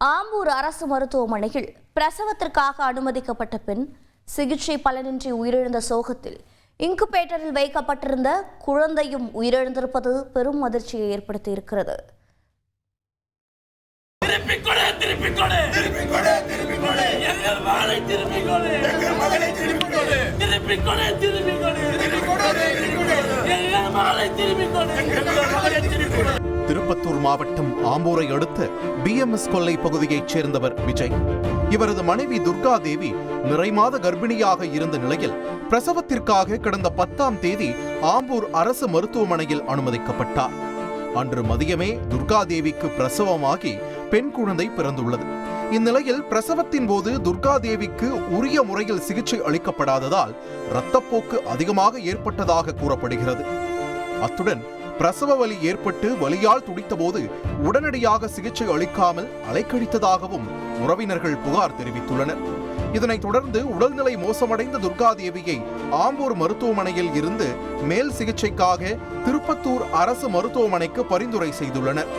ஆம்பூர் அரசு மருத்துவமனையில் பிரசவத்திற்காக அனுமதிக்கப்பட்ட பெண் சிகிச்சை பலனின்றி உயிரிழந்த சோகத்தில் இன்குபேட்டரில் வைக்கப்பட்டிருந்த குழந்தையும் உயிரிழந்திருப்பது பெரும் அதிர்ச்சியை ஏற்படுத்தியிருக்கிறது. திருப்பத்தூர் மாவட்டம் ஆம்பூரை அடுத்த BMS கொல்லை பகுதியைச் சேர்ந்தவர் விஜய். இவரது மனைவி துர்கா தேவி நிறைமாத கர்ப்பிணியாக இருந்த நிலையில் பிரசவத்திற்காக கடந்த 10ஆம் தேதி ஆம்பூர் அரசு மருத்துவமனையில் அனுமதிக்கப்பட்டார். அன்று மதியமே துர்கா தேவிக்கு பிரசவமாகி பெண் குழந்தை பிறந்துள்ளது. இந்நிலையில் பிரசவத்தின் போது துர்கா தேவிக்கு உரிய முறையில் சிகிச்சை அளிக்கப்படாததால் இரத்தப்போக்கு அதிகமாக ஏற்பட்டதாக கூறப்படுகிறது. அத்துடன் பிரசவ வலி ஏற்பட்டு வலியால் துடித்தபோது உடனடியாக சிகிச்சை அளிக்காமல் அலைக்கழித்ததாகவும் உறவினர்கள் புகார் தெரிவித்துள்ளனர். இதனைத் தொடர்ந்து உடல்நிலை மோசமடைந்த துர்கா தேவியை ஆம்பூர் மருத்துவமனையில் இருந்து மேல் சிகிச்சைக்காக திருப்பத்தூர் அரசு மருத்துவமனைக்கு பரிந்துரை செய்துள்ளனர்.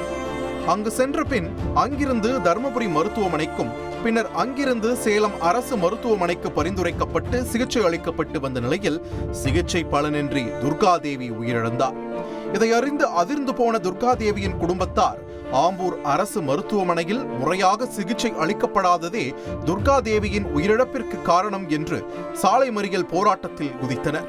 அங்கு சென்ற பின் அங்கிருந்து தர்மபுரி மருத்துவமனைக்கும் பின்னர் அங்கிருந்து சேலம் அரசு மருத்துவமனைக்கு பரிந்துரைக்கப்பட்டு சிகிச்சை அளிக்கப்பட்டு வந்த நிலையில் சிகிச்சை பலனின்றி துர்கா தேவி உயிரிழந்தார். இதை அறிந்து அதிர்ந்து போன துர்கா தேவியின் குடும்பத்தார் ஆம்பூர் அரசு மருத்துவமனையில் முறையாக சிகிச்சை அளிக்கப்படாததே துர்கா தேவியின் உயிரிழப்பிற்கு காரணம் என்று சாலை மறியல் போராட்டத்தில் குதித்தனர்.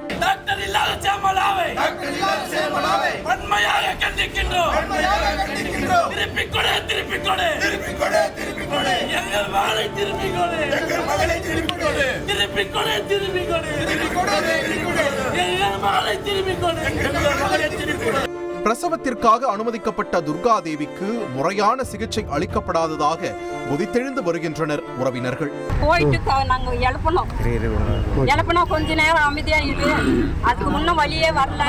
பிரசவத்திற்காக அனுமதிக்கப்பட்ட துர்கா தேவிக்கு முறையான சிகிச்சை அளிக்கப்படாததாக கொதித்தெழுந்து வருகின்றனர் உறவினர்கள். போயிட்டு நாங்க எழுப்பணும் கொஞ்ச நேரம் அமைதியா இரு, அதுக்கு முன்ன வழியே வரல,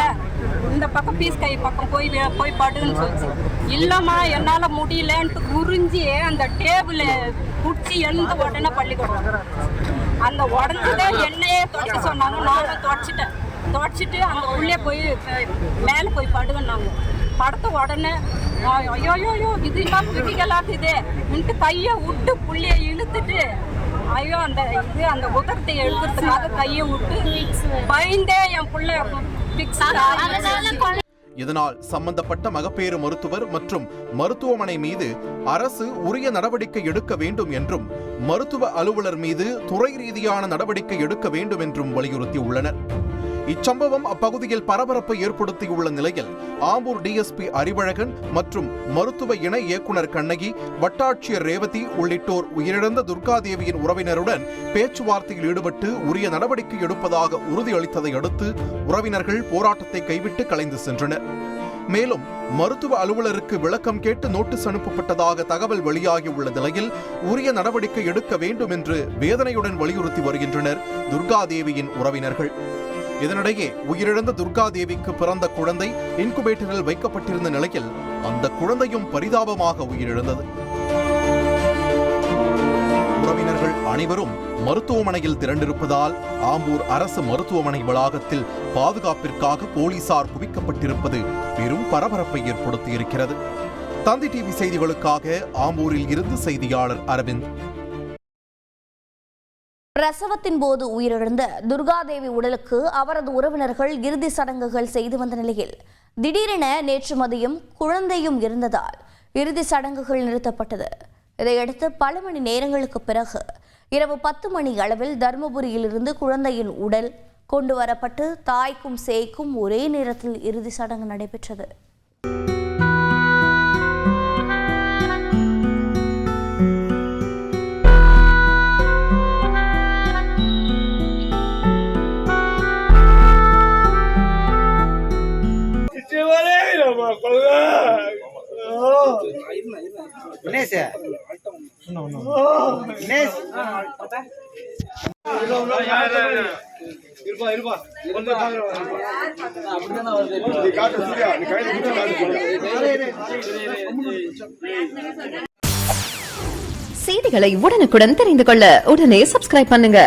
இந்த பக்கம் பீஸ் கை பக்கம் போய் படுன்னு சொல்லிச்சு. இல்லம்மா என்னால முடியலன்ட்டு குறிஞ்சி அந்த டேபிள் குடிச்சு எழுந்த உடனே பள்ளிக்கூடம் அந்த உடஞ்சதே என்னையே தொடக்க சொன்னாங்க. நானும் தொடச்சிட்டு அங்கே உள்ளே போய் மேலே போய் படுவேன்னாங்க. படுத்த உடனே ஐயோ இது எல்லாம் பிடிக்கலாக்குதே இன்ட்டு கையை விட்டு புள்ளைய இழுத்துட்டு ஐயோ அந்த உதரத்தை எழுதுறதுக்காக கையை விட்டு பயந்தே என் புள்ள இதனால் சம்பந்தப்பட்ட மகப்பேறு மருத்துவர் மற்றும் மருத்துவமனை மீது அரசு உரிய நடவடிக்கை எடுக்க வேண்டும் என்றும் மருத்துவ அலுவலர் மீது துறை ரீதியான நடவடிக்கை எடுக்க வேண்டும் என்றும் வலியுறுத்தியுள்ளனர். இச்சம்பவம் அப்பகுதியில் பரபரப்பை ஏற்படுத்தியுள்ள நிலையில் ஆம்பூர் DSP அறிவழகன் மற்றும் மருத்துவ இணை இயக்குனர் கண்ணகி, வட்டாட்சியர் ரேவதி உள்ளிட்டோர் உயிரிழந்த துர்கா தேவியின் உறவினருடன் பேச்சுவார்த்தையில் ஈடுபட்டு உரிய நடவடிக்கை எடுப்பதாக உறுதியளித்ததை அடுத்து உறவினர்கள் போராட்டத்தை கைவிட்டு கலைந்து சென்றனர். மேலும் மருத்துவ அலுவலருக்கு விளக்கம் கேட்டு நோட்டீஸ் அனுப்பப்பட்டதாக தகவல் வெளியாகியுள்ள நிலையில் உரிய நடவடிக்கை எடுக்க வேண்டும் என்று வேதனையுடன் வலியுறுத்தி வருகின்றனர் துர்கா தேவியின் உறவினர்கள். இதனிடையே உயிரிழந்த துர்கா தேவிக்கு பிறந்த குழந்தை இன்குபேட்டரில் வைக்கப்பட்டிருந்த நிலையில் அந்த குழந்தையும் பரிதாபமாக உயிரிழந்தது. உறவினர்கள் அனைவரும் மருத்துவமனையில் திரண்டிருப்பதால் ஆம்பூர் அரசு மருத்துவமனை வளாகத்தில் பாதுகாப்பிற்காக போலீசார் குவிக்கப்பட்டிருப்பது பெரும் பரபரப்பை ஏற்படுத்தியிருக்கிறது. தந்தி டிவி செய்திகளுக்காக ஆம்பூரில் இருந்து செய்தியாளர் அரவிந்த். பிரசவத்தின் போது உயிரிழந்த துர்காதேவி உடலுக்கு அவரது உறவினர்கள் இறுதி சடங்குகள் செய்து வந்த நிலையில் திடீரென நேற்று மதியம் குழந்தையும் இருந்ததால் இறுதி சடங்குகள் நிறுத்தப்பட்டது. இதையடுத்து பல மணி நேரங்களுக்கு பிறகு இரவு 10 மணி அளவில் தர்மபுரியில் இருந்து குழந்தையின் உடல் கொண்டு வரப்பட்டு தாய்க்கும் சேய்க்கும் ஒரே நேரத்தில் இறுதி சடங்கு நடைபெற்றது. செய்திகளை உடனுக்குடன் தெரிந்து கொள்ள உடனே சப்ஸ்கிரைப் பண்ணுங்க.